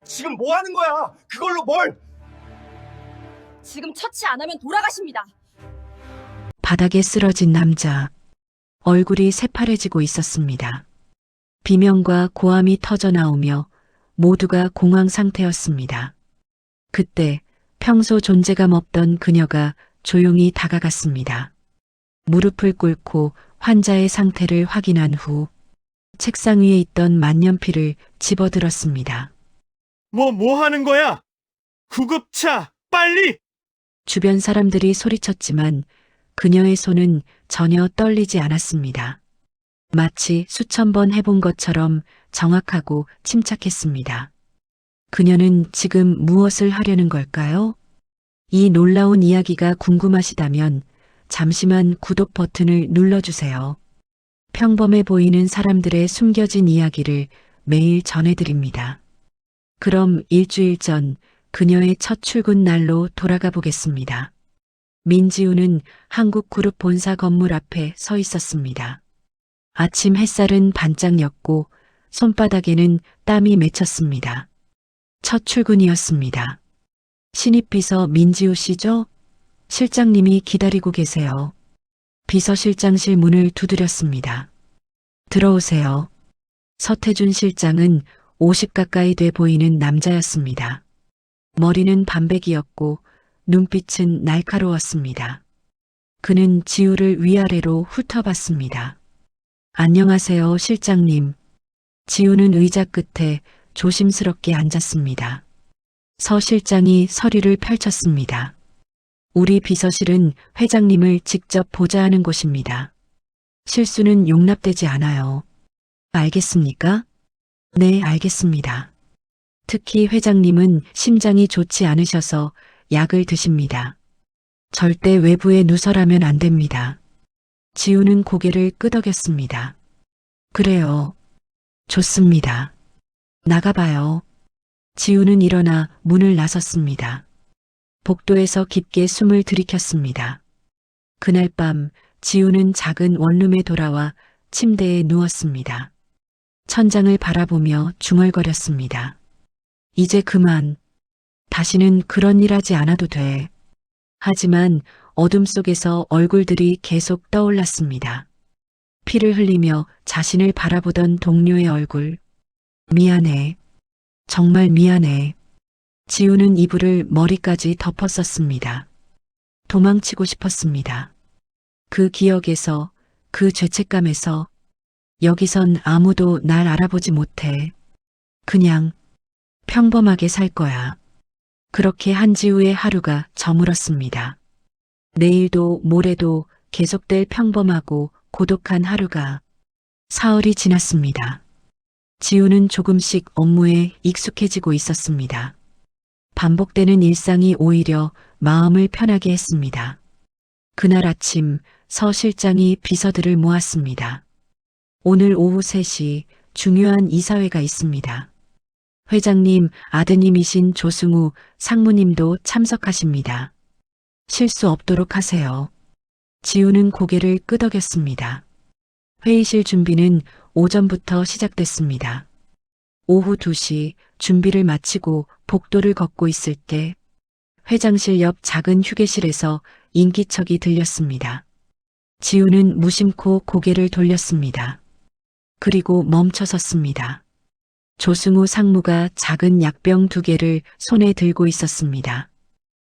지금 뭐 하는 거야? 그걸로 뭘? 지금 처치 안 하면 돌아가십니다. 바닥에 쓰러진 남자. 얼굴이 새파래지고 있었습니다. 비명과 고함이 터져 나오며 모두가 공황 상태였습니다. 그때 평소 존재감 없던 그녀가 조용히 다가갔습니다. 무릎을 꿇고 환자의 상태를 확인한 후 책상 위에 있던 만년필을 집어들었습니다. 뭐 하는 거야? 구급차, 빨리! 주변 사람들이 소리쳤지만 그녀의 손은 전혀 떨리지 않았습니다. 마치 수천 번 해본 것처럼 정확하고 침착했습니다. 그녀는 지금 무엇을 하려는 걸까요? 이 놀라운 이야기가 궁금하시다면 잠시만 구독 버튼을 눌러주세요. 평범해 보이는 사람들의 숨겨진 이야기를 매일 전해드립니다. 그럼 일주일 전 그녀의 첫 출근 날로 돌아가 보겠습니다. 민지우는 한국그룹 본사 건물 앞에 서 있었습니다. 아침 햇살은 반짝였고 손바닥에는 땀이 맺혔습니다. 첫 출근이었습니다. 신입 비서 민지우 씨죠? 실장님이 기다리고 계세요. 비서실장실 문을 두드렸습니다. 들어오세요. 서태준 실장은 50 가까이 돼 보이는 남자였습니다. 머리는 반백이었고 눈빛은 날카로웠습니다. 그는 지우를 위아래로 훑어봤습니다. 안녕하세요, 실장님. 지우는 의자 끝에 조심스럽게 앉았습니다. 서 실장이 서류를 펼쳤습니다. 우리 비서실은 회장님을 직접 보자 하는 곳입니다. 실수는 용납되지 않아요. 알겠습니까? 네, 알겠습니다. 특히 회장님은 심장이 좋지 않으셔서 약을 드십니다. 절대 외부에 누설하면 안 됩니다. 지우는 고개를 끄덕였습니다. 그래요. 좋습니다. 나가봐요. 지우는 일어나 문을 나섰습니다. 복도에서 깊게 숨을 들이켰습니다. 그날 밤 지우는 작은 원룸에 돌아와 침대에 누웠습니다. 천장을 바라보며 중얼거렸습니다. 이제 그만. 다시는 그런 일 하지 않아도 돼. 하지만 어둠 속에서 얼굴들이 계속 떠올랐습니다. 피를 흘리며 자신을 바라보던 동료의 얼굴. 미안해. 정말 미안해. 지우는 이불을 머리까지 덮었었습니다. 도망치고 싶었습니다. 그 기억에서, 그 죄책감에서 여기선 아무도 날 알아보지 못해. 그냥 평범하게 살 거야. 그렇게 한지우의 하루가 저물었습니다. 내일도 모레도 계속될 평범하고 고독한 하루가 사흘이 지났습니다. 지우는 조금씩 업무에 익숙해지고 있었습니다. 반복되는 일상이 오히려 마음을 편하게 했습니다. 그날 아침 서 실장이 비서들을 모았습니다. 오늘 오후 3시 중요한 이사회가 있습니다. 회장님 아드님이신 조승우 상무님도 참석하십니다. 실수 없도록 하세요. 지우는 고개를 끄덕였습니다. 회의실 준비는 오전부터 시작됐습니다. 오후 2시 준비를 마치고 복도를 걷고 있을 때 회장실 옆 작은 휴게실에서 인기척이 들렸습니다. 지우는 무심코 고개를 돌렸습니다. 그리고 멈춰섰습니다. 조승우 상무가 작은 약병 2개를 손에 들고 있었습니다.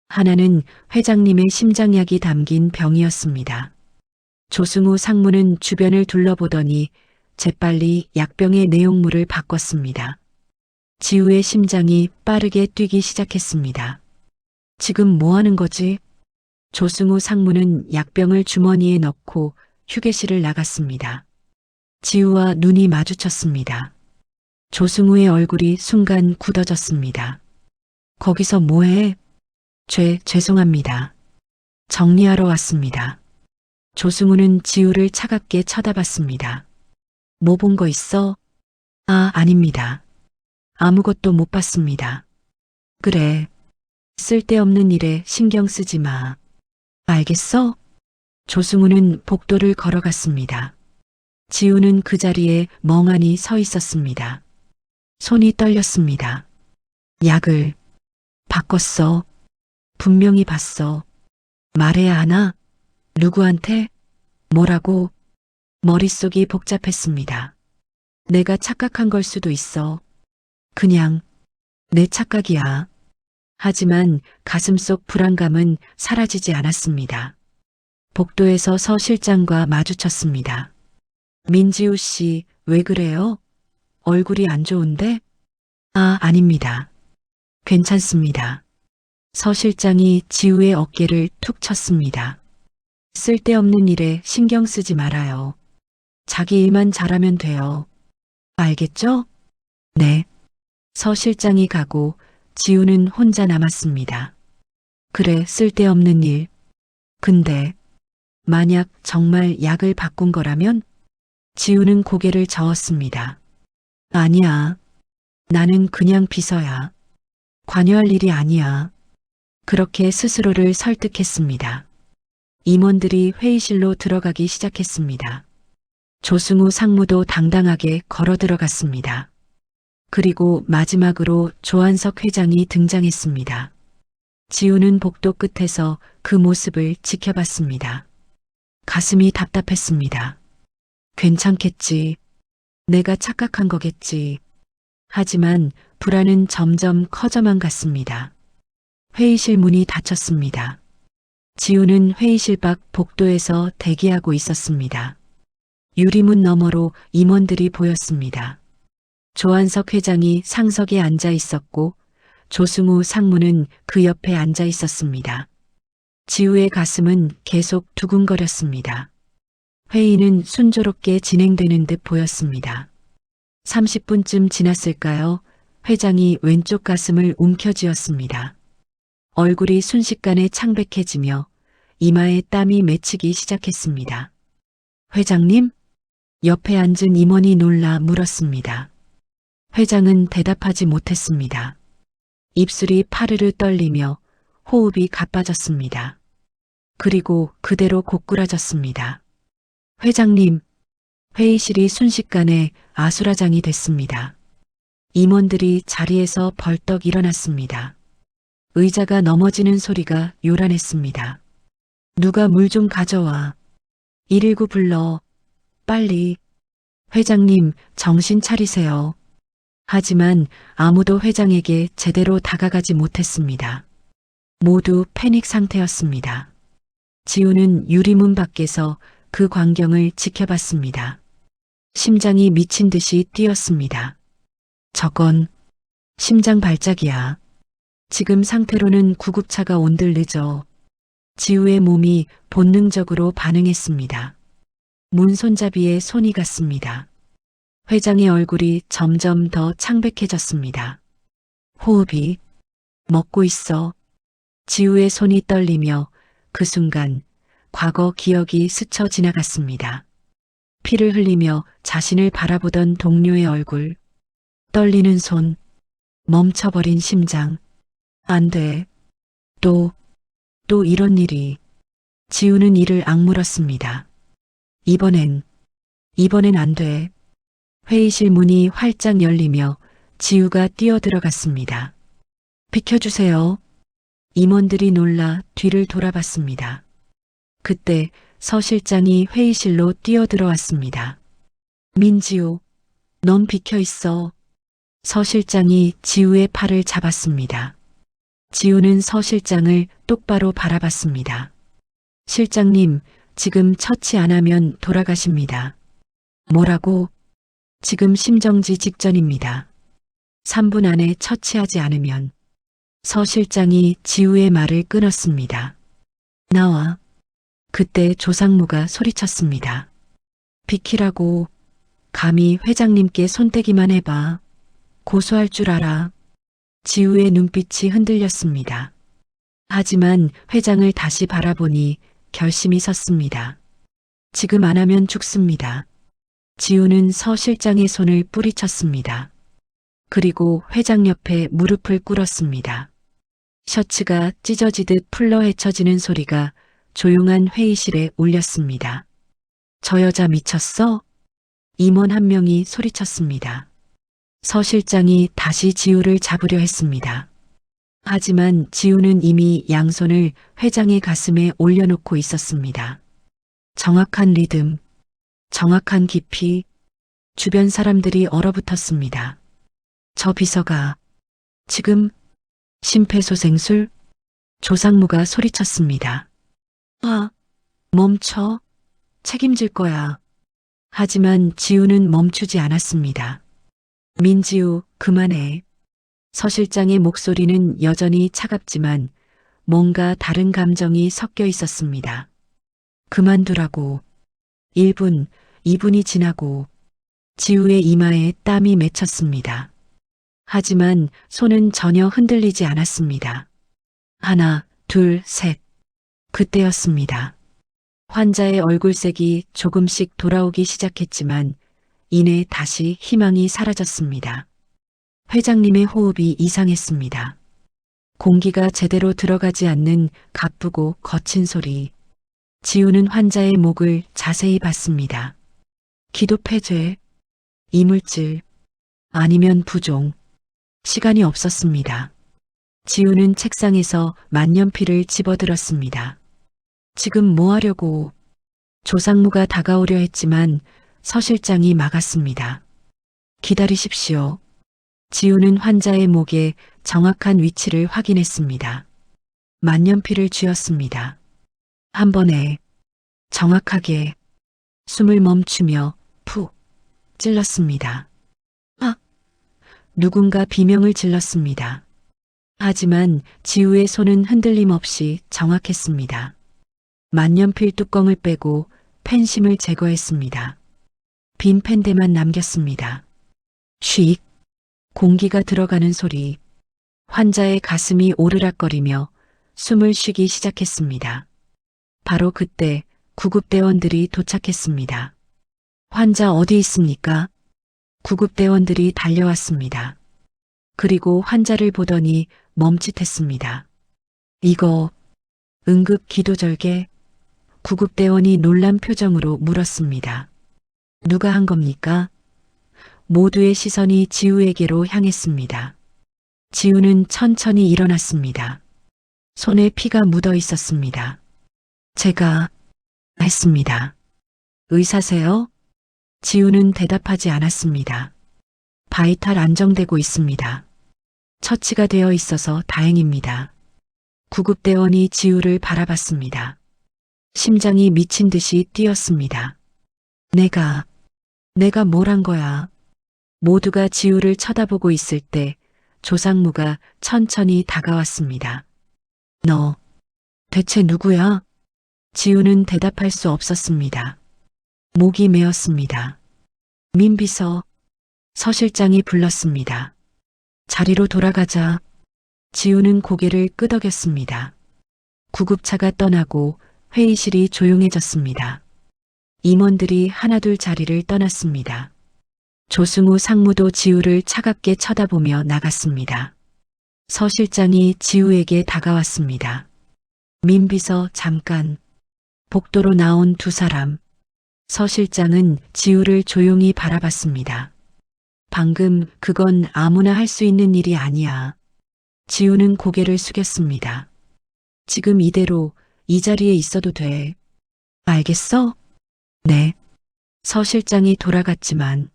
하나는 회장님의 심장약이 담긴 병이었습니다. 조승우 상무는 주변을 둘러보더니 재빨리 약병의 내용물을 바꿨습니다. 지우의 심장이 빠르게 뛰기 시작했습니다. 지금 뭐 하는 거지? 조승우 상무는 약병을 주머니에 넣고 휴게실을 나갔습니다. 지우와 눈이 마주쳤습니다. 조승우의 얼굴이 순간 굳어졌습니다. 거기서 뭐해? 죄송합니다. 정리하러 왔습니다. 조승우는 지우를 차갑게 쳐다봤습니다. 뭐 본 거 있어? 아닙니다. 아무것도 못 봤습니다. 그래. 쓸데없는 일에 신경 쓰지 마. 알겠어? 조승우는 복도를 걸어갔습니다. 지우는 그 자리에 멍하니 서 있었습니다. 손이 떨렸습니다. 약을 바꿨어. 분명히 봤어. 말해야 하나? 누구한테? 뭐라고? 머릿속이 복잡했습니다. 내가 착각한 걸 수도 있어. 그냥 내 착각이야. 하지만 가슴속 불안감은 사라지지 않았습니다. 복도에서 서 실장과 마주쳤습니다. 민지우 씨, 왜 그래요? 얼굴이 안 좋은데? 아, 아닙니다. 괜찮습니다. 서 실장이 지우의 어깨를 툭 쳤습니다. 쓸데없는 일에 신경 쓰지 말아요. 자기 일만 잘하면 돼요. 알겠죠? 네. 서 실장이 가고 지우는 혼자 남았습니다. 그래, 쓸데없는 일. 근데 만약 정말 약을 바꾼 거라면? 지우는 고개를 저었습니다. 아니야. 나는 그냥 비서야. 관여할 일이 아니야. 그렇게 스스로를 설득했습니다. 임원들이 회의실로 들어가기 시작했습니다. 조승우 상무도 당당하게 걸어 들어갔습니다. 그리고 마지막으로 조한석 회장이 등장했습니다. 지우는 복도 끝에서 그 모습을 지켜봤습니다. 가슴이 답답했습니다. 괜찮겠지. 내가 착각한 거겠지. 하지만 불안은 점점 커져만 갔습니다. 회의실 문이 닫혔습니다. 지우는 회의실 밖 복도에서 대기하고 있었습니다. 유리문 너머로 임원들이 보였습니다. 조한석 회장이 상석에 앉아 있었고 조승우 상무는 그 옆에 앉아 있었습니다. 지우의 가슴은 계속 두근거렸습니다. 회의는 순조롭게 진행되는 듯 보였습니다. 30분쯤 지났을까요? 회장이 왼쪽 가슴을 움켜쥐었습니다. 얼굴이 순식간에 창백해지며 이마에 땀이 맺히기 시작했습니다. 회장님? 옆에 앉은 임원이 놀라 물었습니다. 회장은 대답하지 못했습니다. 입술이 파르르 떨리며 호흡이 가빠졌습니다. 그리고 그대로 고꾸라졌습니다. 회장님, 회의실이 순식간에 아수라장이 됐습니다. 임원들이 자리에서 벌떡 일어났습니다. 의자가 넘어지는 소리가 요란했습니다. 누가 물 좀 가져와. 119 불러. 빨리. 회장님, 정신 차리세요. 하지만 아무도 회장에게 제대로 다가가지 못했습니다. 모두 패닉 상태였습니다. 지우는 유리문 밖에서 그 광경을 지켜봤습니다. 심장이 미친 듯이 뛰었습니다. 저건 심장 발작이야. 지금 상태로는 구급차가 온들 늦어. 지우의 몸이 본능적으로 반응했습니다. 문 손잡이에 손이 갔습니다. 회장의 얼굴이 점점 더 창백해졌습니다. 호흡이 먹고 있어. 지우의 손이 떨리며 그 순간 과거 기억이 스쳐 지나갔습니다. 피를 흘리며 자신을 바라보던 동료의 얼굴, 떨리는 손, 멈춰버린 심장. 안 돼. 또 이런 일이. 지우는 이를 악물었습니다. 이번엔 안 돼. 회의실 문이 활짝 열리며 지우가 뛰어들어갔습니다. 비켜주세요. 임원들이 놀라 뒤를 돌아봤습니다. 그때 서 실장이 회의실로 뛰어들어왔습니다. 민지우, 넌 비켜 있어. 서 실장이 지우의 팔을 잡았습니다. 지우는 서 실장을 똑바로 바라봤습니다. 실장님, 지금 처치 안 하면 돌아가십니다. 뭐라고? 지금 심정지 직전입니다. 3분 안에 처치하지 않으면. 서 실장이 지우의 말을 끊었습니다. 나와. 그때 조상무가 소리쳤습니다. 비키라고. 감히 회장님께 손대기만 해봐. 고소할 줄 알아. 지우의 눈빛이 흔들렸습니다. 하지만 회장을 다시 바라보니 결심이 섰습니다. 지금 안 하면 죽습니다. 지우는 서 실장의 손을 뿌리쳤습니다. 그리고 회장 옆에 무릎을 꿇었습니다. 셔츠가 찢어지듯 풀러 헤쳐지는 소리가 조용한 회의실에 울렸습니다. 저 여자 미쳤어? 임원 한 명이 소리쳤습니다. 서 실장이 다시 지우를 잡으려 했습니다. 하지만 지우는 이미 양손을 회장의 가슴에 올려놓고 있었습니다. 정확한 리듬, 정확한 깊이, 주변 사람들이 얼어붙었습니다. 저 비서가 지금 심폐소생술? 조상무가 소리쳤습니다. 멈춰. 책임질 거야. 하지만 지우는 멈추지 않았습니다. 민지우, 그만해. 서 실장의 목소리는 여전히 차갑지만 뭔가 다른 감정이 섞여 있었습니다. 그만두라고. 1분, 2분이 지나고 지우의 이마에 땀이 맺혔습니다. 하지만 손은 전혀 흔들리지 않았습니다. 하나, 둘, 셋. 그때였습니다. 환자의 얼굴색이 조금씩 돌아오기 시작했지만 이내 다시 희망이 사라졌습니다. 회장님의 호흡이 이상했습니다. 공기가 제대로 들어가지 않는 가쁘고 거친 소리. 지우는 환자의 목을 자세히 봤습니다. 기도 폐쇄, 이물질, 아니면 부종. 시간이 없었습니다. 지우는 책상에서 만년필을 집어들었습니다. 지금 뭐 하려고? 조상무가 다가오려 했지만 서 실장이 막았습니다. 기다리십시오. 지우는 환자의 목에 정확한 위치를 확인했습니다. 만년필을 쥐었습니다. 한 번에 정확하게 숨을 멈추며 푹 찔렀습니다. 누군가 비명을 질렀습니다. 하지만 지우의 손은 흔들림 없이 정확했습니다. 만년필 뚜껑을 빼고 펜심을 제거했습니다. 빈 펜대만 남겼습니다. 쉭! 공기가 들어가는 소리. 환자의 가슴이 오르락거리며 숨을 쉬기 시작했습니다. 바로 그때 구급대원들이 도착했습니다. 환자 어디 있습니까? 구급대원들이 달려왔습니다. 그리고 환자를 보더니 멈칫했습니다. 이거 응급 기도절개? 구급대원이 놀란 표정으로 물었습니다. 누가 한 겁니까? 모두의 시선이 지우에게로 향했습니다. 지우는 천천히 일어났습니다. 손에 피가 묻어 있었습니다. 제가 했습니다. 의사세요? 지우는 대답하지 않았습니다. 바이탈 안정되고 있습니다. 처치가 되어 있어서 다행입니다. 구급대원이 지우를 바라봤습니다. 심장이 미친 듯이 뛰었습니다. 내가 뭘 한 거야? 모두가 지우를 쳐다보고 있을 때 조상무가 천천히 다가왔습니다. 너 대체 누구야? 지우는 대답할 수 없었습니다. 목이 메었습니다. 민비서, 서 실장이 불렀습니다. 자리로 돌아가자. 지우는 고개를 끄덕였습니다. 구급차가 떠나고 회의실이 조용해졌습니다. 임원들이 하나둘 자리를 떠났습니다. 조승우 상무도 지우를 차갑게 쳐다보며 나갔습니다. 서 실장이 지우에게 다가왔습니다. 민비서 잠깐. 복도로 나온 두 사람. 서 실장은 지우를 조용히 바라봤습니다. 방금 그건 아무나 할 수 있는 일이 아니야. 지우는 고개를 숙였습니다. 지금 이대로 이 자리에 있어도 돼. 알겠어? 네. 서 실장이 돌아갔지만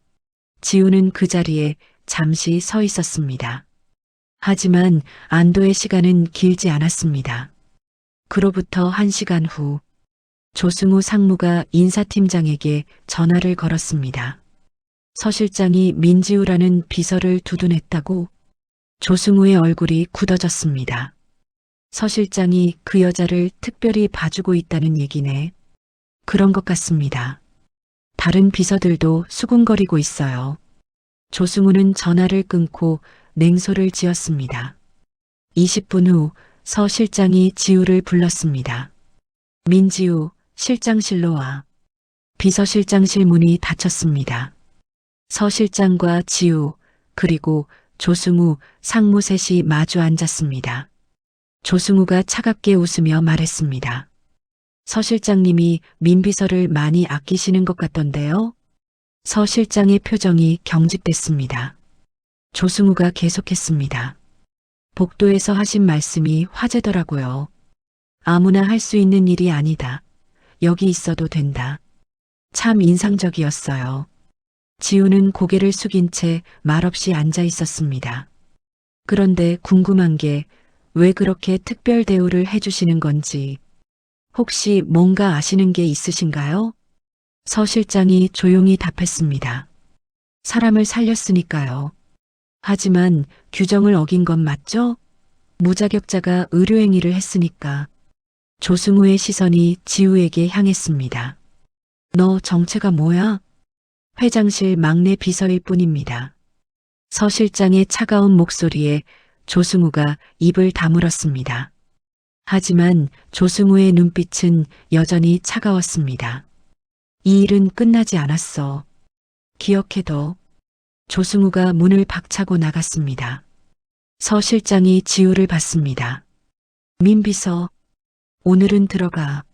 지우는 그 자리에 잠시 서 있었습니다. 하지만 안도의 시간은 길지 않았습니다. 그로부터 1시간 후 조승우 상무가 인사팀장에게 전화를 걸었습니다. 서 실장이 민지우라는 비서를 두둔했다고? 조승우의 얼굴이 굳어졌습니다. 서 실장이 그 여자를 특별히 봐주고 있다는 얘기네. 그런 것 같습니다. 다른 비서들도 수군거리고 있어요. 조승우는 전화를 끊고 냉소를 지었습니다. 20분 후 서 실장이 지우를 불렀습니다. 민지우, 실장실로 와. 비서실장실 문이 닫혔습니다. 서 실장과 지우, 그리고 조승우, 상무 셋이 마주 앉았습니다. 조승우가 차갑게 웃으며 말했습니다. 서 실장님이 민비서를 많이 아끼시는 것 같던데요? 서 실장의 표정이 경직됐습니다. 조승우가 계속했습니다. 복도에서 하신 말씀이 화제더라고요. 아무나 할 수 있는 일이 아니다. 여기 있어도 된다. 참 인상적이었어요. 지우는 고개를 숙인 채 말없이 앉아 있었습니다. 그런데 궁금한 게 왜 그렇게 특별 대우를 해주시는 건지, 혹시 뭔가 아시는 게 있으신가요? 서 실장이 조용히 답했습니다. 사람을 살렸으니까요. 하지만 규정을 어긴 건 맞죠? 무자격자가 의료행위를 했으니까. 조승우의 시선이 지우에게 향했습니다. 너 정체가 뭐야? 회장실 막내 비서일 뿐입니다. 서 실장의 차가운 목소리에 조승우가 입을 다물었습니다. 하지만 조승우의 눈빛은 여전히 차가웠습니다. 이 일은 끝나지 않았어. 기억해둬. 조승우가 문을 박차고 나갔습니다. 서 실장이 지우를 봤습니다. 민 비서, 오늘은 들어가.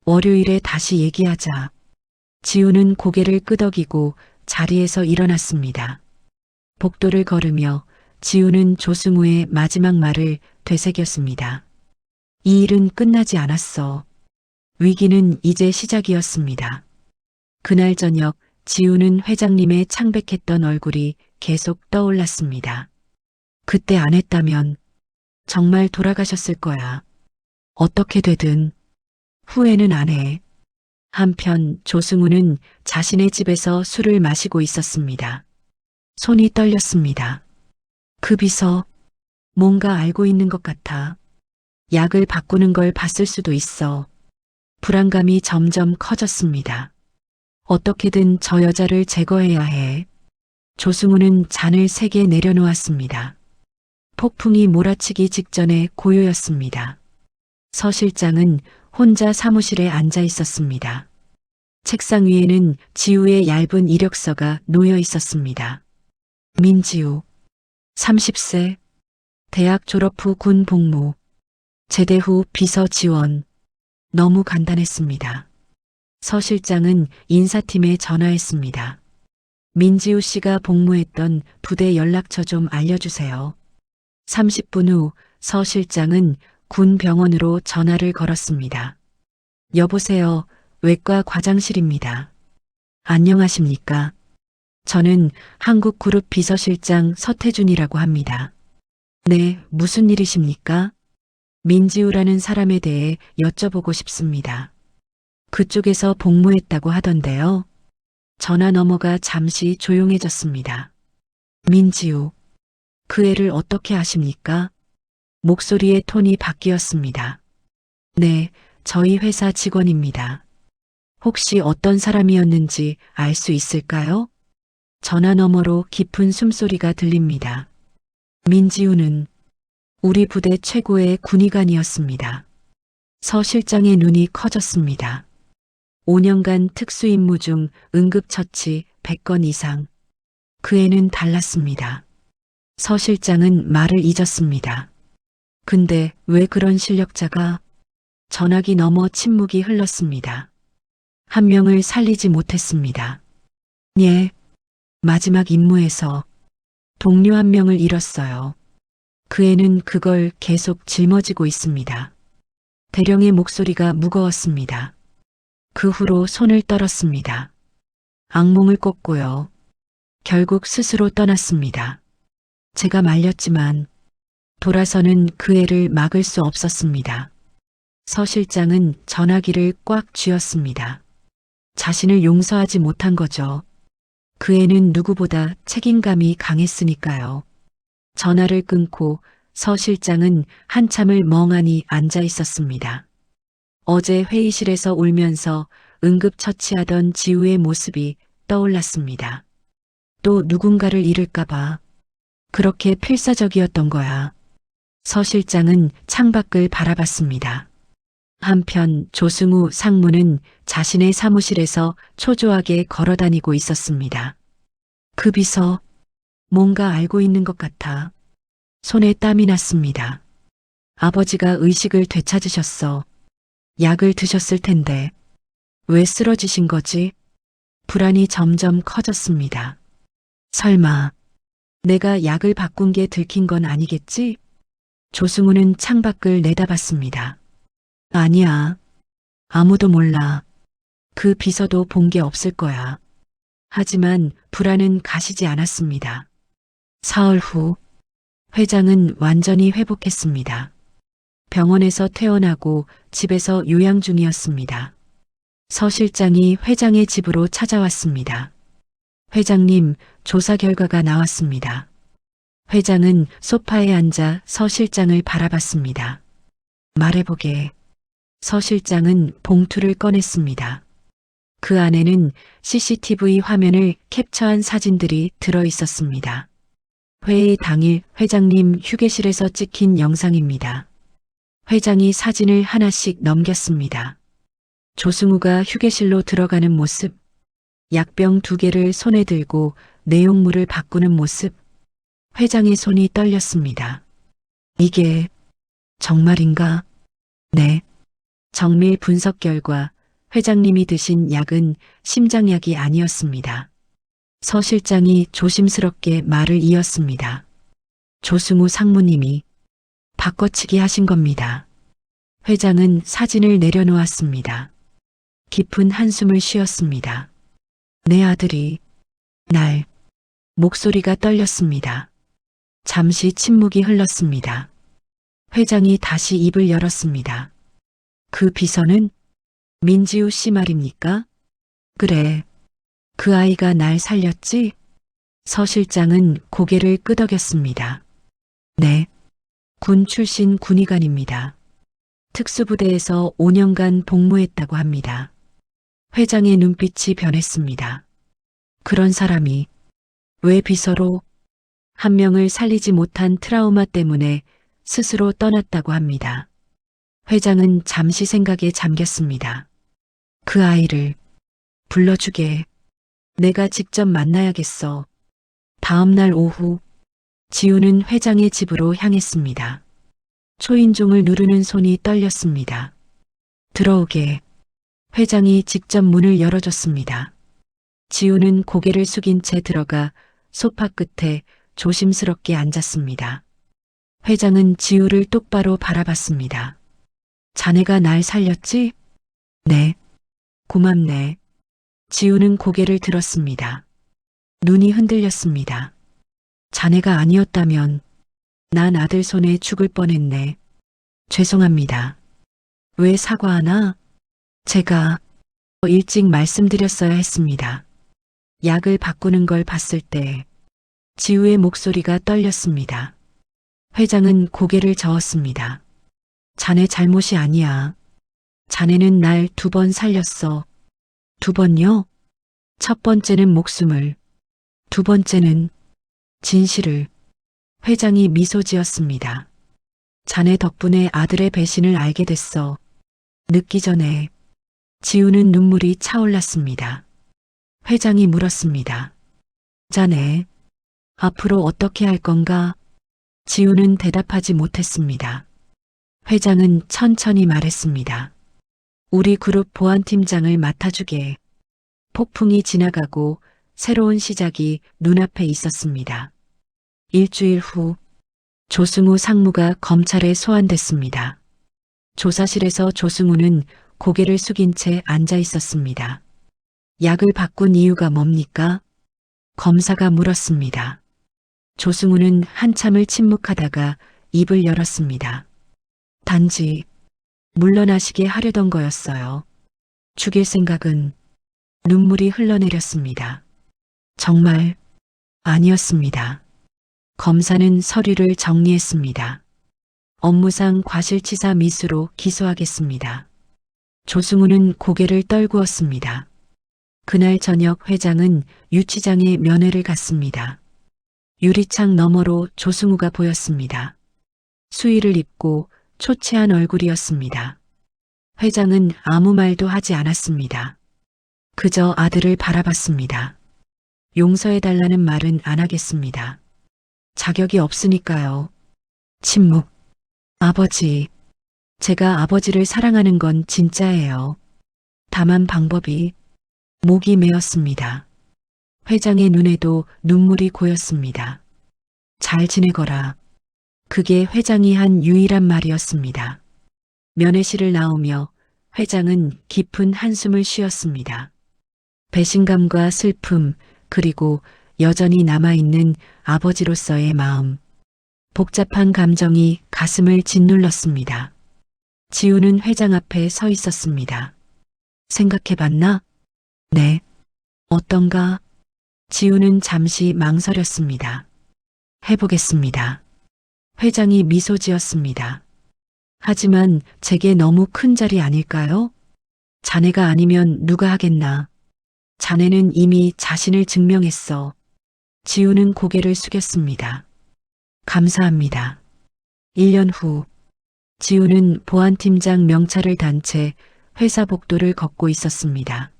월요일에 다시 얘기하자. 지우는 고개를 끄덕이고 자리에서 일어났습니다. 복도를 걸으며 지우는 조승우의 마지막 말을 되새겼습니다. 이 일은 끝나지 않았어. 위기는 이제 시작이었습니다. 그날 저녁 지우는 회장님의 창백했던 얼굴이 계속 떠올랐습니다. 그때 안 했다면 정말 돌아가셨을 거야. 어떻게 되든 후회는 안 해. 한편 조승우는 자신의 집에서 술을 마시고 있었습니다. 손이 떨렸습니다. 그 비서, 뭔가 알고 있는 것 같아. 약을 바꾸는 걸 봤을 수도 있어. 불안감이 점점 커졌습니다. 어떻게든 저 여자를 제거해야 해. 조승우는 잔을 3개 내려놓았습니다. 폭풍이 몰아치기 직전에 고요였습니다. 서 실장은 혼자 사무실에 앉아 있었습니다. 책상 위에는 지우의 얇은 이력서가 놓여 있었습니다. 민지우, 30세, 대학 졸업 후 군 복무, 제대 후 비서 지원. 너무 간단했습니다. 서 실장은 인사팀에 전화했습니다. 민지우 씨가 복무했던 부대 연락처 좀 알려주세요. 30분 후 서 실장은 군 병원으로 전화를 걸었습니다. 여보세요, 외과 과장실입니다. 안녕하십니까? 저는 한국그룹 비서실장 서태준이라고 합니다. 네, 무슨 일이십니까? 민지우라는 사람에 대해 여쭤보고 싶습니다. 그쪽에서 복무했다고 하던데요. 전화 너머가 잠시 조용해졌습니다. 민지우, 그 애를 어떻게 아십니까? 목소리의 톤이 바뀌었습니다. 네, 저희 회사 직원입니다. 혹시 어떤 사람이었는지 알 수 있을까요? 전화 너머로 깊은 숨소리가 들립니다. 민지우는 우리 부대 최고의 군의관이었습니다. 서 실장의 눈이 커졌습니다. 5년간 특수임무 중 응급처치 100건 이상. 그 애는 달랐습니다. 서 실장은 말을 잊었습니다. 근데 왜 그런 실력자가? 전화기 너머 침묵이 흘렀습니다. 한 명을 살리지 못했습니다. 예, 마지막 임무에서 동료 한 명을 잃었어요. 그 애는 그걸 계속 짊어지고 있습니다. 대령의 목소리가 무거웠습니다. 그 후로 손을 떨었습니다. 악몽을 꿨고요. 결국 스스로 떠났습니다. 제가 말렸지만 돌아서는 그 애를 막을 수 없었습니다. 서 실장은 전화기를 꽉 쥐었습니다. 자신을 용서하지 못한 거죠. 그 애는 누구보다 책임감이 강했으니까요. 전화를 끊고 서 실장은 한참을 멍하니 앉아 있었습니다. 어제 회의실에서 울면서 응급처치하던 지우의 모습이 떠올랐습니다. 또 누군가를 잃을까봐 그렇게 필사적이었던 거야. 서 실장은 창밖을 바라봤습니다. 한편 조승우 상무는 자신의 사무실에서 초조하게 걸어다니고 있었습니다. 그 비서, 뭔가 알고 있는 것 같아. 손에 땀이 났습니다. 아버지가 의식을 되찾으셨어. 약을 드셨을 텐데. 왜 쓰러지신 거지? 불안이 점점 커졌습니다. 설마 내가 약을 바꾼 게 들킨 건 아니겠지? 조승우는 창밖을 내다봤습니다. 아니야. 아무도 몰라. 그 비서도 본 게 없을 거야. 하지만 불안은 가시지 않았습니다. 사흘 후 회장은 완전히 회복했습니다. 병원에서 퇴원하고 집에서 요양 중이었습니다. 서 실장이 회장의 집으로 찾아왔습니다. 회장님, 조사 결과가 나왔습니다. 회장은 소파에 앉아 서 실장을 바라봤습니다. 말해보게. 서 실장은 봉투를 꺼냈습니다. 그 안에는 CCTV 화면을 캡처한 사진들이 들어 있었습니다. 회의 당일 회장님 휴게실에서 찍힌 영상입니다. 회장이 사진을 하나씩 넘겼습니다. 조승우가 휴게실로 들어가는 모습, 약병 2개를 손에 들고 내용물을 바꾸는 모습, 회장의 손이 떨렸습니다. 이게 정말인가? 네. 정밀 분석 결과 회장님이 드신 약은 심장약이 아니었습니다. 서 실장이 조심스럽게 말을 이었습니다. 조승우 상무님이 바꿔치기 하신 겁니다. 회장은 사진을 내려놓았습니다. 깊은 한숨을 쉬었습니다. 내 아들이 날 목소리가 떨렸습니다. 잠시 침묵이 흘렀습니다. 회장이 다시 입을 열었습니다. 그 비서는 민지우 씨 말입니까? 그래. 그 아이가 날 살렸지? 서 실장은 고개를 끄덕였습니다. 네. 군 출신 군의관입니다. 특수부대에서 5년간 복무했다고 합니다. 회장의 눈빛이 변했습니다. 그런 사람이 왜 비서로 한 명을 살리지 못한 트라우마 때문에 스스로 떠났다고 합니다. 회장은 잠시 생각에 잠겼습니다. 그 아이를 불러주게. 내가 직접 만나야겠어. 다음 날 오후 지우는 회장의 집으로 향했습니다. 초인종을 누르는 손이 떨렸습니다. 들어오게. 회장이 직접 문을 열어줬습니다. 지우는 고개를 숙인 채 들어가 소파 끝에 조심스럽게 앉았습니다. 회장은 지우를 똑바로 바라봤습니다. 자네가 날 살렸지? 네. 고맙네. 지우는 고개를 들었습니다. 눈이 흔들렸습니다. 자네가 아니었다면 난 아들 손에 죽을 뻔했네. 죄송합니다. 왜 사과하나? 제가 일찍 말씀드렸어야 했습니다. 약을 바꾸는 걸 봤을 때 지우의 목소리가 떨렸습니다. 회장은 고개를 저었습니다. 자네 잘못이 아니야. 자네는 날 2번 살렸어. 2번요? 첫 번째는 목숨을, 2번째는 진실을. 회장이 미소 지었습니다. 자네 덕분에 아들의 배신을 알게 됐어. 늦기 전에. 지우는 눈물이 차올랐습니다. 회장이 물었습니다. 자네, 앞으로 어떻게 할 건가? 지우는 대답하지 못했습니다. 회장은 천천히 말했습니다. 우리 그룹 보안팀장을 맡아주게. 폭풍이 지나가고 새로운 시작이 눈앞에 있었습니다. 일주일 후 조승우 상무가 검찰에 소환됐습니다. 조사실에서 조승우는 고개를 숙인 채 앉아 있었습니다. 약을 바꾼 이유가 뭡니까? 검사가 물었습니다. 조승우는 한참을 침묵하다가 입을 열었습니다. 단지 물러나시게 하려던 거였어요. 죽일 생각은. 눈물이 흘러내렸습니다. 정말 아니었습니다. 검사는 서류를 정리했습니다. 업무상 과실치사 미수로 기소하겠습니다. 조승우는 고개를 떨구었습니다. 그날 저녁 회장은 유치장에 면회를 갔습니다. 유리창 너머로 조승우가 보였습니다. 수의를 입고 초췌한 얼굴이었습니다. 회장은 아무 말도 하지 않았습니다. 그저 아들을 바라봤습니다. 용서해달라는 말은 안 하겠습니다. 자격이 없으니까요. 침묵. 아버지. 제가 아버지를 사랑하는 건 진짜예요. 다만 방법이. 목이 메었습니다. 회장의 눈에도 눈물이 고였습니다. 잘 지내거라. 그게 회장이 한 유일한 말이었습니다. 면회실을 나오며 회장은 깊은 한숨을 쉬었습니다. 배신감과 슬픔, 그리고 여전히 남아있는 아버지로서의 마음. 복잡한 감정이 가슴을 짓눌렀습니다. 지우는 회장 앞에 서 있었습니다. 생각해봤나? 네. 어떤가? 지우는 잠시 망설였습니다. 해보겠습니다. 회장이 미소 지었습니다. 하지만 제게 너무 큰 자리 아닐까요? 자네가 아니면 누가 하겠나? 자네는 이미 자신을 증명했어. 지우는 고개를 숙였습니다. 감사합니다. 1년 후, 지우는 보안팀장 명찰을 단 채 회사 복도를 걷고 있었습니다.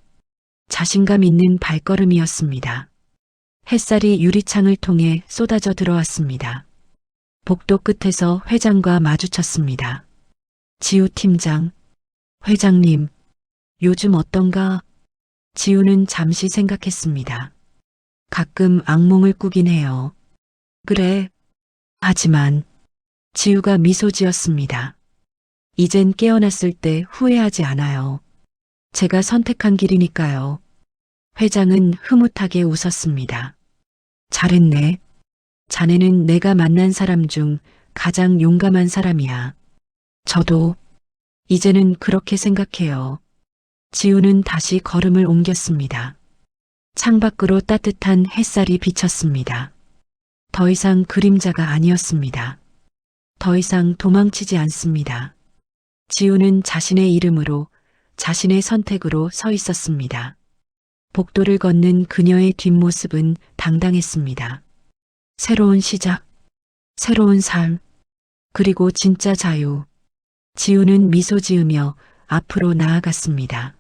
자신감 있는 발걸음이었습니다. 햇살이 유리창을 통해 쏟아져 들어왔습니다. 복도 끝에서 회장과 마주쳤습니다. 지우 팀장, 회장님, 요즘 어떤가? 지우는 잠시 생각했습니다. 가끔 악몽을 꾸긴 해요. 그래. 하지만 지우가 미소 지었습니다. 이젠 깨어났을 때 후회하지 않아요. 제가 선택한 길이니까요. 회장은 흐뭇하게 웃었습니다. 잘했네. 자네는 내가 만난 사람 중 가장 용감한 사람이야. 저도 이제는 그렇게 생각해요. 지우는 다시 걸음을 옮겼습니다. 창밖으로 따뜻한 햇살이 비쳤습니다. 더 이상 그림자가 아니었습니다. 더 이상 도망치지 않습니다. 지우는 자신의 이름으로, 자신의 선택으로 서 있었습니다. 복도를 걷는 그녀의 뒷모습은 당당했습니다. 새로운 시작, 새로운 삶, 그리고 진짜 자유. 지우는 미소 지으며 앞으로 나아갔습니다.